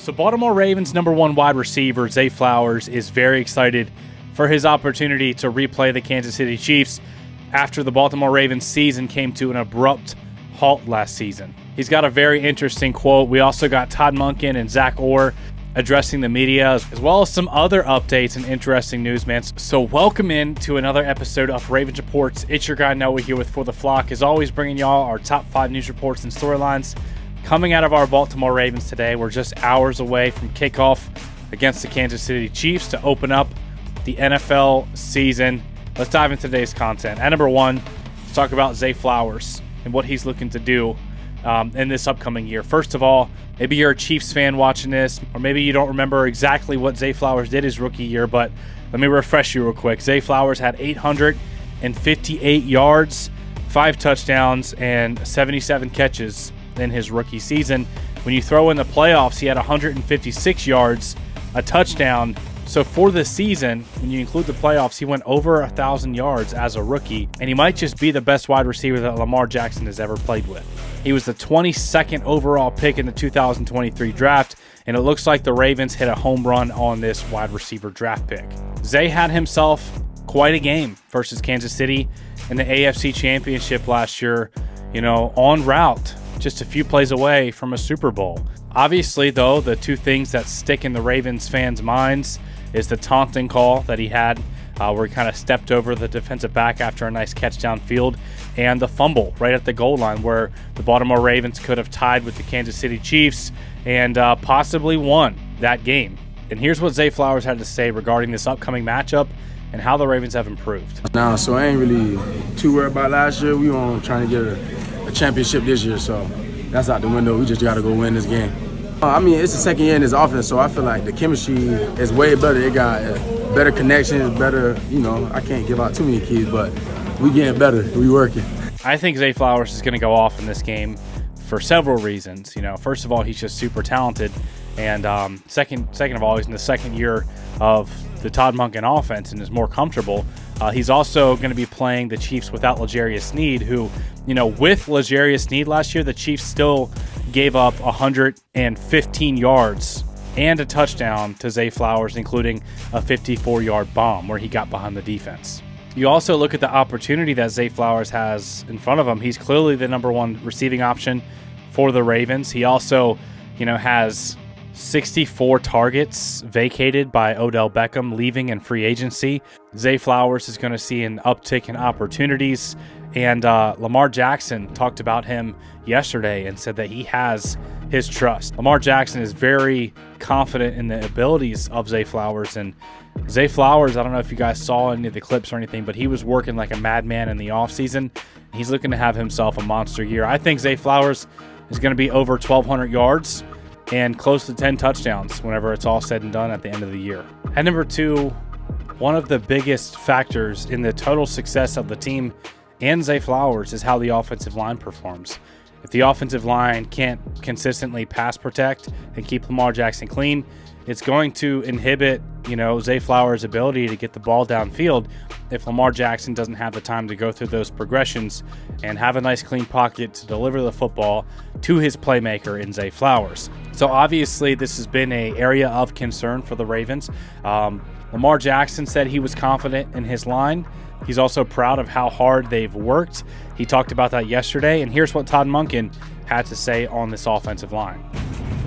So Baltimore Ravens #1 wide receiver Zay Flowers is very excited for his opportunity to replay the Kansas City Chiefs after the Baltimore Ravens season came to an abrupt halt last season. He's got a very interesting quote. We also got Todd Monken and Zach Orr addressing the media, as well as some other updates and interesting news, man. So welcome in to another episode of Ravens Reports. It's your guy Noah here with For the Flock, as always bringing y'all our top 5 news reports and storylines coming out of our Baltimore Ravens today. We're just hours away from kickoff against the Kansas City Chiefs to open up the NFL season. Let's dive into today's content. At number 1, let's talk about Zay Flowers and what he's looking to do in this upcoming year. First of all, maybe you're a Chiefs fan watching this, or maybe you don't remember exactly what Zay Flowers did his rookie year, but let me refresh you real quick. Zay Flowers had 858 yards, 5 touchdowns, and 77 catches in his rookie season. When you throw in the playoffs, he had 156 yards, a touchdown. So for the season, when you include the playoffs, he went over 1,000 yards as a rookie, and he might just be the best wide receiver that Lamar Jackson has ever played with. He was the 22nd overall pick in the 2023 draft, and it looks like the Ravens hit a home run on this wide receiver draft pick. Zay had himself quite a game versus Kansas City in the AFC Championship last year, en route, just a few plays away from a Super Bowl. Obviously, though, the two things that stick in the Ravens fans' minds is the taunting call that he had where he kind of stepped over the defensive back after a nice catch downfield, and the fumble right at the goal line where the Baltimore Ravens could have tied with the Kansas City Chiefs and possibly won that game. And here's what Zay Flowers had to say regarding this upcoming matchup and how the Ravens have improved. So I ain't really too worried about last year. We on trying to get a championship this year, so that's out the window. We just got to go win this game. It's the second year in this offense, so I feel like the chemistry is way better. It got better connections, better, I can't give out too many keys, but we getting better. We working. I think Zay Flowers is going to go off in this game for several reasons. First of all, he's just super talented, and second of all, he's in the second year of the Todd Monken offense and is more comfortable. He's also going to be playing the Chiefs without L'Jarius Sneed, who, with L'Jarius Sneed last year, the Chiefs still gave up 115 yards and a touchdown to Zay Flowers, including a 54-yard bomb where he got behind the defense. You also look at the opportunity that Zay Flowers has in front of him. He's clearly the #1 receiving option for the Ravens. He also, has 64 targets vacated by Odell Beckham leaving in free agency. Zay Flowers is going to see an uptick in opportunities, and Lamar Jackson talked about him yesterday and said that he has his trust. Lamar Jackson is very confident in the abilities of Zay Flowers, and Zay Flowers, I don't know if you guys saw any of the clips or anything, but he was working like a madman in the offseason. He's looking to have himself a monster year. I think Zay Flowers is going to be over 1,200 yards and close to 10 touchdowns whenever it's all said and done at the end of the year. At number 2, one of the biggest factors in the total success of the team and Zay Flowers is how the offensive line performs. If the offensive line can't consistently pass protect and keep Lamar Jackson clean, it's going to inhibit, Zay Flowers' ability to get the ball downfield if Lamar Jackson doesn't have the time to go through those progressions and have a nice clean pocket to deliver the football to his playmaker in Zay Flowers. So obviously this has been an area of concern for the Ravens. Lamar Jackson said he was confident in his line. He's also proud of how hard they've worked. He talked about that yesterday, and here's what Todd Monken had to say on this offensive line.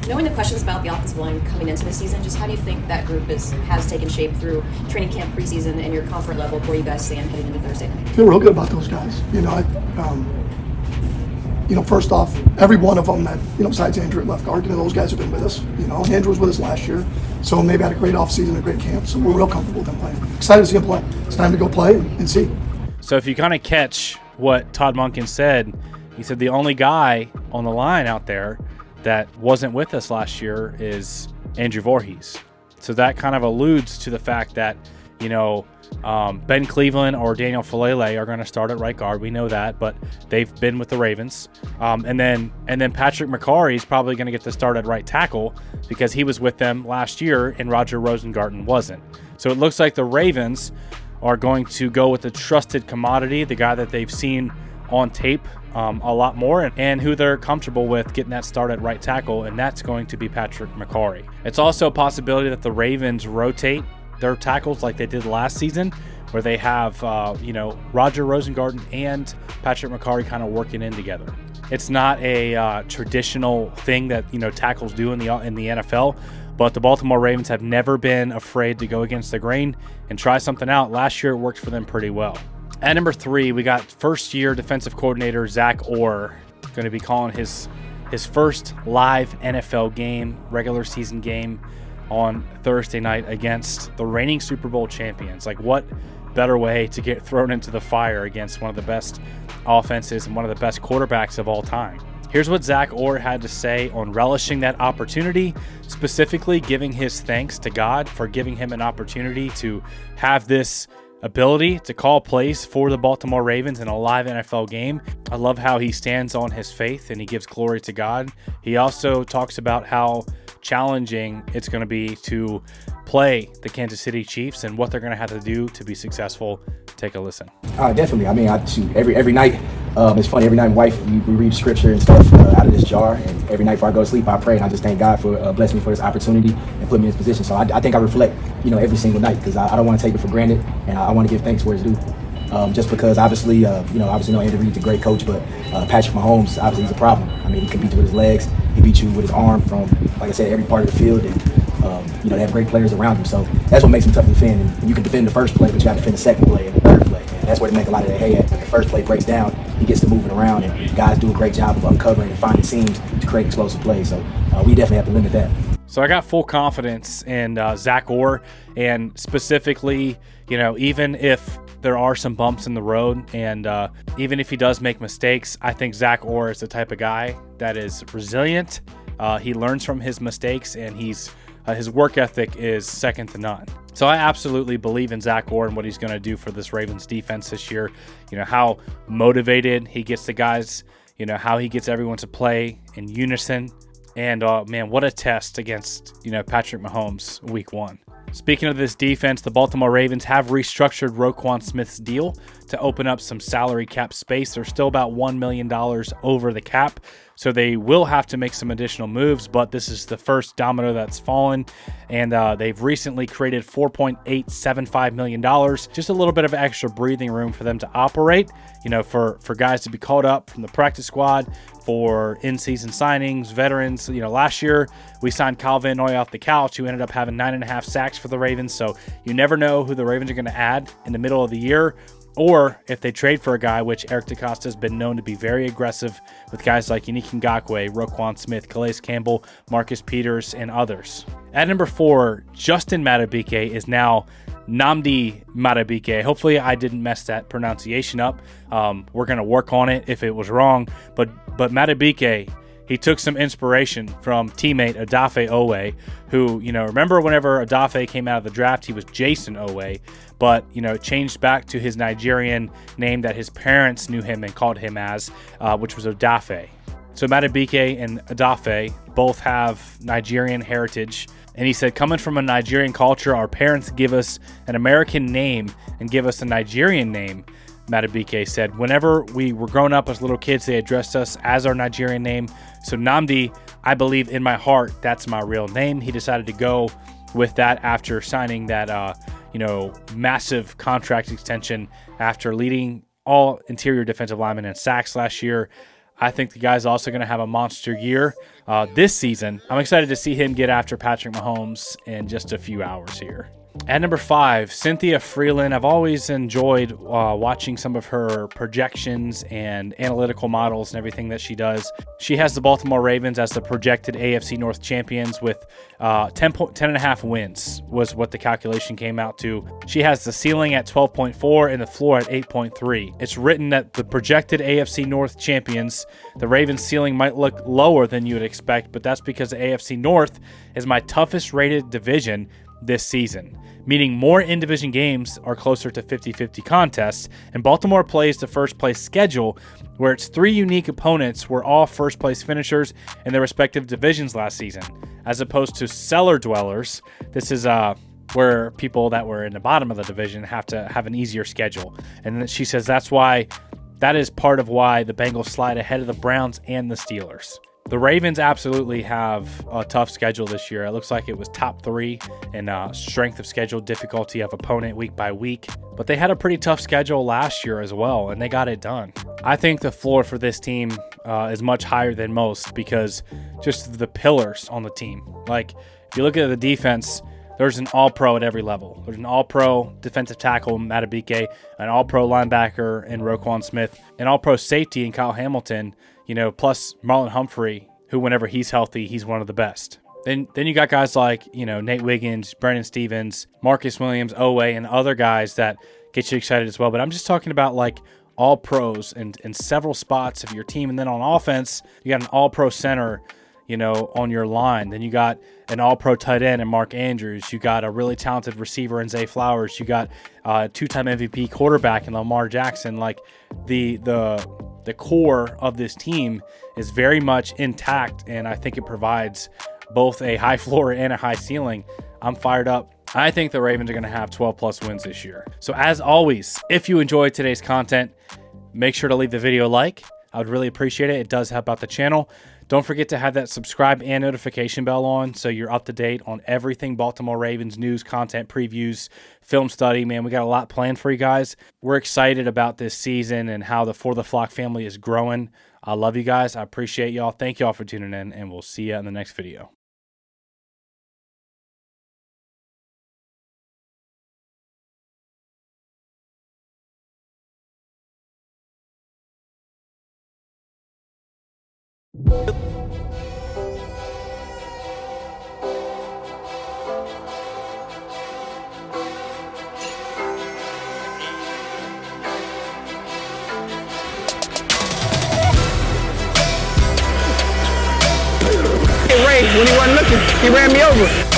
Knowing the questions about the offensive line coming into the season, just how do you think that group has taken shape through training camp, preseason, and your comfort level where you guys stand heading into Thursday night? I feel real good about those guys. First off, every one of them that, besides Andrew at left guard, those guys have been with us. Andrew was with us last year, so maybe had a great offseason, a great camp, so we're real comfortable with them playing. Excited to see them play. It's time to go play and see. So if you kind of catch what Todd Monken said, he said the only guy on the line out there that wasn't with us last year is Andrew Voorhees. So that kind of alludes to the fact that, Ben Cleveland or Daniel Falele are going to start at right guard. We know that, but they've been with the Ravens. And then Patrick McCarry is probably going to get the start at right tackle because he was with them last year and Roger Rosengarten wasn't. So it looks like the Ravens are going to go with the trusted commodity, the guy that they've seen on tape a lot more, and who they're comfortable with getting that start at right tackle, and that's going to be Patrick McCarry. It's also a possibility that the Ravens rotate their tackles like they did last season, where they have Roger Rosengarten and Patrick McCarry kind of working in together. It's not a traditional thing that tackles do in the NFL, but the Baltimore Ravens have never been afraid to go against the grain and try something out. Last year it worked for them pretty well. At number 3, we got first-year defensive coordinator Zach Orr going to be calling his first live NFL game, regular season game, on Thursday night against the reigning Super Bowl champions. Like, what better way to get thrown into the fire against one of the best offenses and one of the best quarterbacks of all time? Here's what Zach Orr had to say on relishing that opportunity, specifically giving his thanks to God for giving him an opportunity to have this ability to call plays for the Baltimore Ravens in a live NFL game. I love how he stands on his faith and he gives glory to God. He also talks about how challenging it's going to be to play the Kansas City Chiefs and what they're going to have to do to be successful. Take a listen. Definitely. I mean, every night, it's funny, every night wife, we read scripture and stuff out of this jar, and every night before I go to sleep, I pray, and I just thank God for blessing me for this opportunity and putting me in this position. So I think I reflect, every single night, because I don't want to take it for granted, and I want to give thanks where it's due. Just because obviously, Andy Reid's a great coach, but Patrick Mahomes, obviously, he's a problem. I mean, he can beat you with his legs, he beat you with his arm from, like I said, every part of the field, and they have great players around him. So that's what makes him tough to defend. And you can defend the first play, but you got to defend the second play and the third play. And that's where they make a lot of their hay at. When the first play breaks down, he gets to moving around, and guys do a great job of uncovering and finding seams to create explosive plays. So we definitely have to limit that. So I got full confidence in Zach Orr, and specifically, even if there are some bumps in the road, and even if he does make mistakes, I think Zach Orr is the type of guy that is resilient. He learns from his mistakes, and his work ethic is second to none. So I absolutely believe in Zach Orr and what he's going to do for this Ravens defense this year. How motivated he gets the guys, how he gets everyone to play in unison. And man, what a test against, Patrick Mahomes week 1. Speaking of this defense, the Baltimore Ravens have restructured Roquan Smith's deal to open up some salary cap space. They're still about $1 million over the cap, so they will have to make some additional moves, but this is the first domino that's fallen, and they've recently created $4.875 million, just a little bit of extra breathing room for them to operate, for guys to be called up from the practice squad, for in-season signings, veterans. Last year we signed Kyle Van Noy off the couch, who ended up having 9.5 sacks for the Ravens, so you never know who the Ravens are going to add in the middle of the year, or if they trade for a guy, which Eric DeCosta has been known to be very aggressive with guys like Yannick Ngakoue, Roquan Smith, Calais Campbell, Marcus Peters, and others. At number 4, Justin Madubuike is now Nnamdi Madubuike. Hopefully I didn't mess that pronunciation up. We're going to work on it if it was wrong. But Madubuike, he took some inspiration from teammate Odafe Owe, who, remember whenever Odafe came out of the draft, he was Jason Owe, but, changed back to his Nigerian name that his parents knew him and called him as, which was Odafe. So Madubuike and Odafe both have Nigerian heritage. And he said, coming from a Nigerian culture, our parents give us an American name and give us a Nigerian name. Madubuike said, whenever we were growing up as little kids, they addressed us as our Nigerian name. So Nnamdi, I believe in my heart, that's my real name. He decided to go with that after signing that, massive contract extension after leading all interior defensive linemen in sacks last year. I think the guy's also going to have a monster year this season. I'm excited to see him get after Patrick Mahomes in just a few hours here. At number 5, Cynthia Freeland. I've always enjoyed watching some of her projections and analytical models and everything that she does. She has the Baltimore Ravens as the projected AFC North champions with 10.5 wins was what the calculation came out to. She has the ceiling at 12.4 and the floor at 8.3. It's written that the projected AFC North champions, the Ravens ceiling might look lower than you would expect, but that's because the AFC North is my toughest rated division this season, meaning more in-division games are closer to 50-50 contests, and Baltimore plays the first-place schedule where its 3 unique opponents were all first-place finishers in their respective divisions last season, as opposed to cellar dwellers. This is where people that were in the bottom of the division have to have an easier schedule. And she says that's why that is part of why the Bengals slide ahead of the Browns and the Steelers. The Ravens absolutely have a tough schedule this year. It looks like it was top 3 in strength of schedule, difficulty of opponent week by week. But they had a pretty tough schedule last year as well, and they got it done. I think the floor for this team is much higher than most because just the pillars on the team. Like, if you look at the defense, there's an all-pro at every level. There's an all-pro defensive tackle, Matabike, an all-pro linebacker in Roquan Smith, an all-pro safety in Kyle Hamilton, plus Marlon Humphrey, who whenever he's healthy, he's one of the best. Then you got guys like, Nate Wiggins, Brandon Stevens, Marcus Williams, Owe, and other guys that get you excited as well. But I'm just talking about like all pros in several spots of your team. And then on offense, you got an all-pro center, on your line. Then you got an all-pro tight end in Mark Andrews. You got a really talented receiver in Zay Flowers. You got a 2-time MVP quarterback in Lamar Jackson. Like the core of this team is very much intact, and I think it provides both a high floor and a high ceiling. I'm fired up. I think the Ravens are going to have 12+ wins this year. So as always, if you enjoyed today's content, make sure to leave the video a like. I would really appreciate it. It does help out the channel. Don't forget to have that subscribe and notification bell on so you're up to date on everything Baltimore Ravens news, content, previews, film study. Man, we got a lot planned for you guys. We're excited about this season and how the For the Flock family is growing. I love you guys. I appreciate y'all. Thank y'all for tuning in, and we'll see you in the next video. When he wasn't looking, he ran me over.